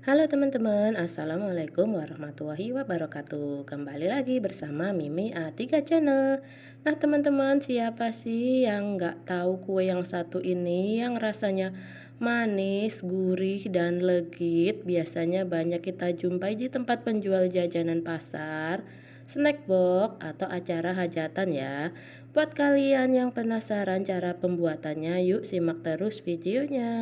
Halo teman-teman, Assalamualaikum warahmatullahi wabarakatuh. Kembali lagi bersama Mimi A3 Channel. Nah teman-teman, siapa sih yang nggak tahu kue yang satu ini yang rasanya manis, gurih, dan legit? Biasanya banyak kita jumpai di tempat penjual jajanan pasar, snack box, atau acara hajatan ya. Buat kalian yang penasaran cara pembuatannya, yuk simak terus videonya.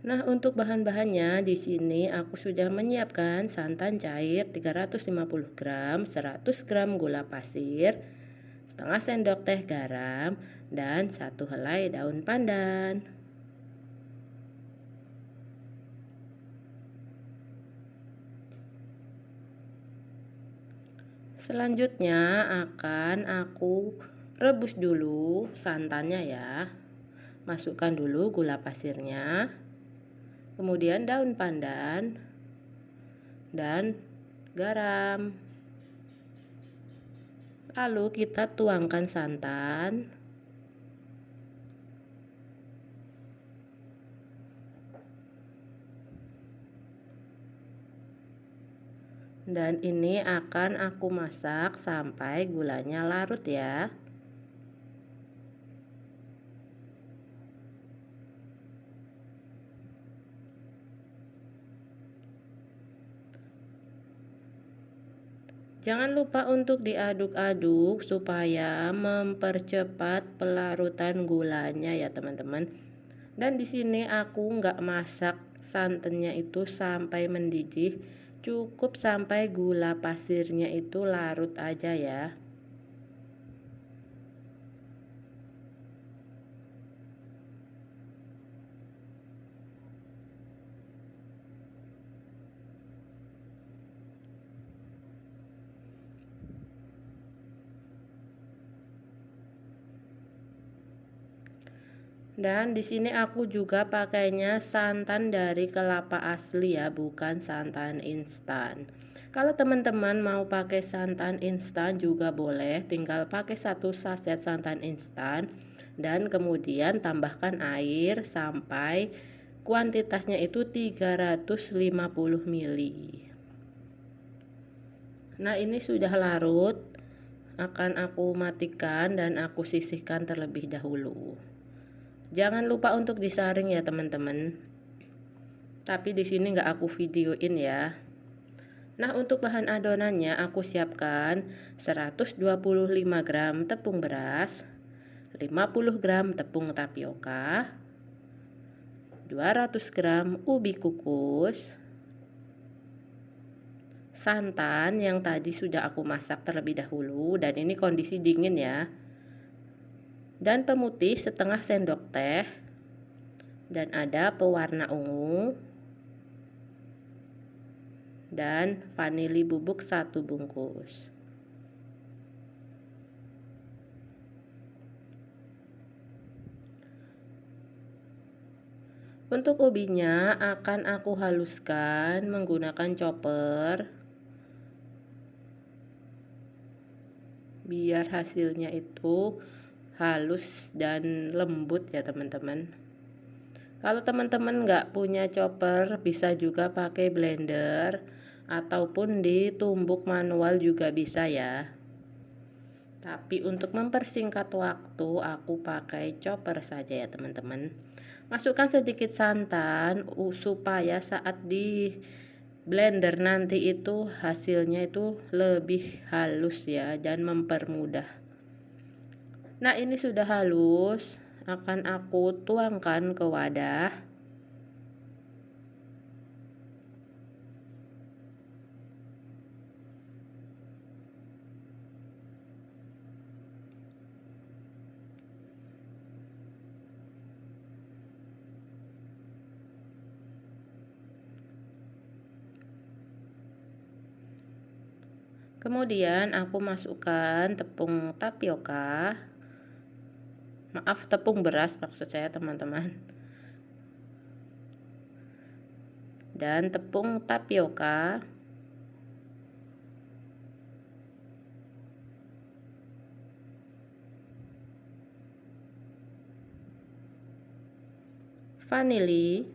Nah, untuk bahan-bahannya di sini aku sudah menyiapkan santan cair 350 gram, 100 gram gula pasir, setengah sendok teh garam, dan satu helai daun pandan. Selanjutnya akan aku rebus dulu santannya ya. Masukkan dulu gula pasirnya, kemudian daun pandan, dan garam. Lalu kita tuangkan santan. Dan ini akan aku masak sampai gulanya larut ya. Jangan lupa untuk diaduk-aduk supaya mempercepat pelarutan gulanya ya teman-teman. Dan di sini aku nggak masak santannya itu sampai mendidih, cukup sampai gula pasirnya itu larut aja ya. Dan di sini aku juga pakainya santan dari kelapa asli ya, bukan santan instan. Kalau teman-teman mau pakai santan instan juga boleh, tinggal pakai satu saset santan instan dan kemudian tambahkan air sampai kuantitasnya itu 350 ml. Nah, ini sudah larut, akan aku matikan dan aku sisihkan terlebih dahulu. Jangan lupa untuk disaring ya teman-teman. Tapi di sini nggak aku videoin ya. Nah, untuk bahan adonannya aku siapkan 125 gram tepung beras, 50 gram tepung tapioka, 200 gram ubi kukus, santan yang tadi sudah aku masak terlebih dahulu dan ini kondisi dingin ya. Dan pemutih setengah sendok teh, dan ada pewarna ungu, dan vanili bubuk 1 bungkus. Untuk ubinya akan aku haluskan menggunakan chopper biar hasilnya itu halus dan lembut ya teman-teman. Kalau teman-teman nggak punya chopper, bisa juga pakai blender ataupun ditumbuk manual juga bisa ya. Tapi untuk mempersingkat waktu aku pakai chopper saja ya teman-teman. Masukkan sedikit santan supaya saat di blender nanti itu hasilnya itu lebih halus ya dan mempermudah. Nah, ini sudah halus, akan aku tuangkan ke wadah. Kemudian aku masukkan tepung tapioka, maaf, tepung beras maksud saya teman-teman, dan tepung tapioka, vanili,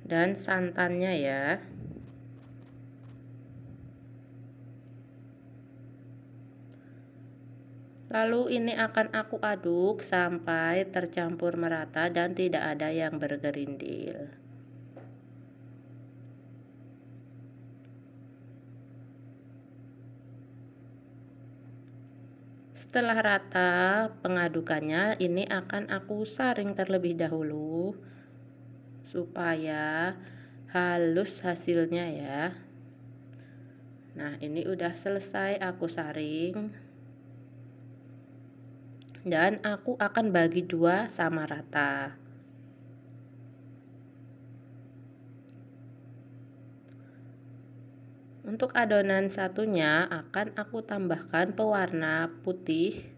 dan santannya ya. Lalu ini akan aku aduk sampai tercampur merata dan tidak ada yang bergerindil. Setelah rata pengadukannya, ini akan aku saring terlebih dahulu supaya halus hasilnya ya. Nah, ini udah selesai aku saring. Dan aku akan bagi dua sama rata. Untuk adonan satunya akan aku tambahkan pewarna putih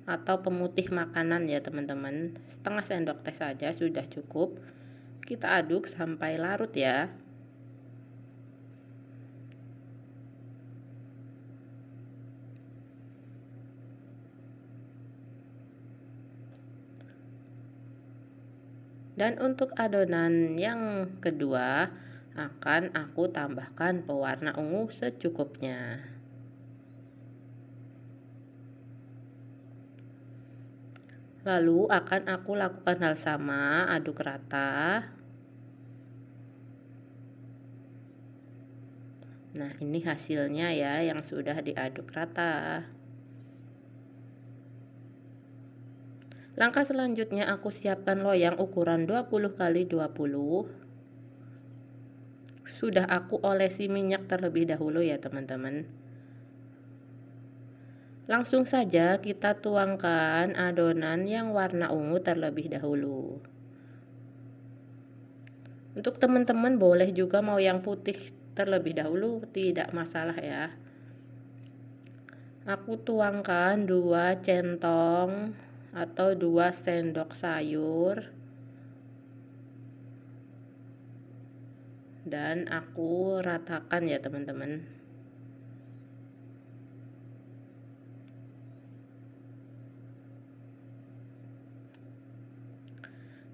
atau pemutih makanan ya teman-teman. Setengah sendok teh saja sudah cukup. Kita aduk sampai larut ya. Dan untuk adonan yang kedua akan aku tambahkan pewarna ungu secukupnya. Lalu akan aku lakukan hal sama, aduk rata. Nah, ini hasilnya ya yang sudah diaduk rata. Langkah selanjutnya aku siapkan loyang ukuran 20 x 20. Sudah aku olesi minyak terlebih dahulu ya teman-teman. Langsung saja kita tuangkan adonan yang warna ungu terlebih dahulu. Untuk teman-teman boleh juga mau yang putih terlebih dahulu, tidak masalah ya. Aku tuangkan 2 centong atau 2 sendok sayur. Dan aku ratakan ya teman-teman.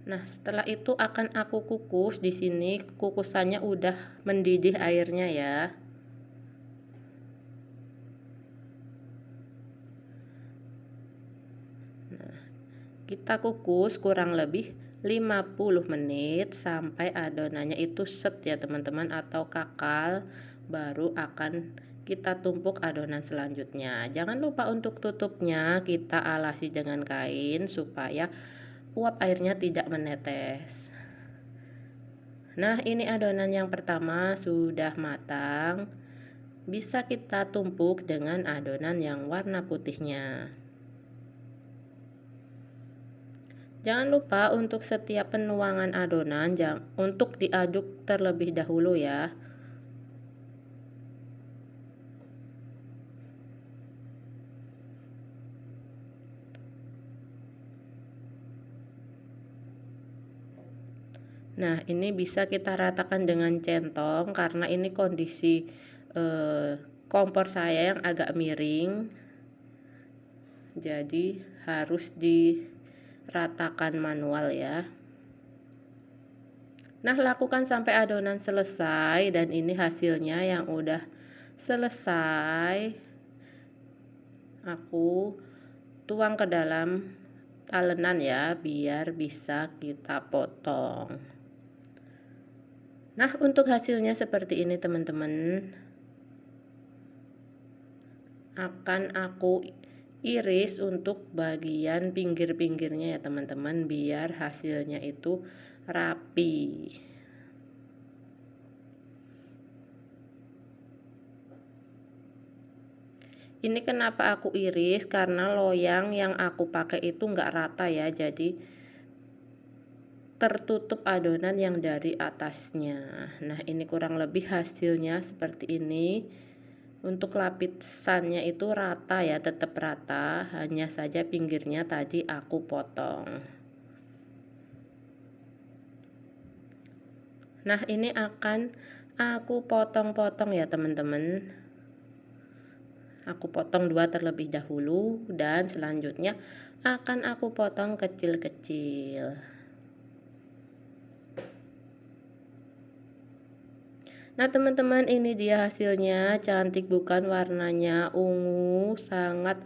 Nah, setelah itu akan aku kukus. Di sini kukusannya udah mendidih airnya ya. Nah, kita kukus kurang lebih 50 menit sampai adonannya itu set ya teman-teman, atau kakal. Baru akan kita tumpuk adonan selanjutnya. Jangan lupa untuk tutupnya kita alasi dengan kain supaya uap airnya tidak menetes. Nah, ini adonan yang pertama sudah matang. Bisa kita tumpuk dengan adonan yang warna putihnya. Jangan lupa untuk setiap penuangan adonan untuk diaduk terlebih dahulu ya. Nah, ini bisa kita ratakan dengan centong karena ini kondisi kompor saya yang agak miring. Jadi harus diratakan manual ya. Nah, lakukan sampai adonan selesai dan ini hasilnya yang udah selesai. Aku tuang ke dalam talenan ya biar bisa kita potong. Nah, untuk hasilnya seperti ini teman-teman. Akan aku iris untuk bagian pinggir-pinggirnya ya teman-teman, biar hasilnya itu rapi. Ini kenapa aku iris, karena loyang yang aku pakai itu enggak rata ya, jadi tertutup adonan yang dari atasnya. Nah, ini kurang lebih hasilnya seperti ini. Untuk lapisannya itu rata ya, tetap rata, hanya saja pinggirnya tadi aku potong. Nah, ini akan aku potong-potong ya teman-teman. Aku potong 2 terlebih dahulu dan selanjutnya akan aku potong kecil-kecil. Nah teman-teman, ini dia hasilnya, cantik bukan, warnanya ungu, sangat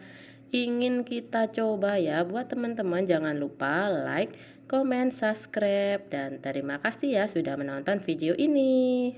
ingin kita coba ya. Buat teman-teman jangan lupa like, comment, subscribe, dan terima kasih ya sudah menonton video ini.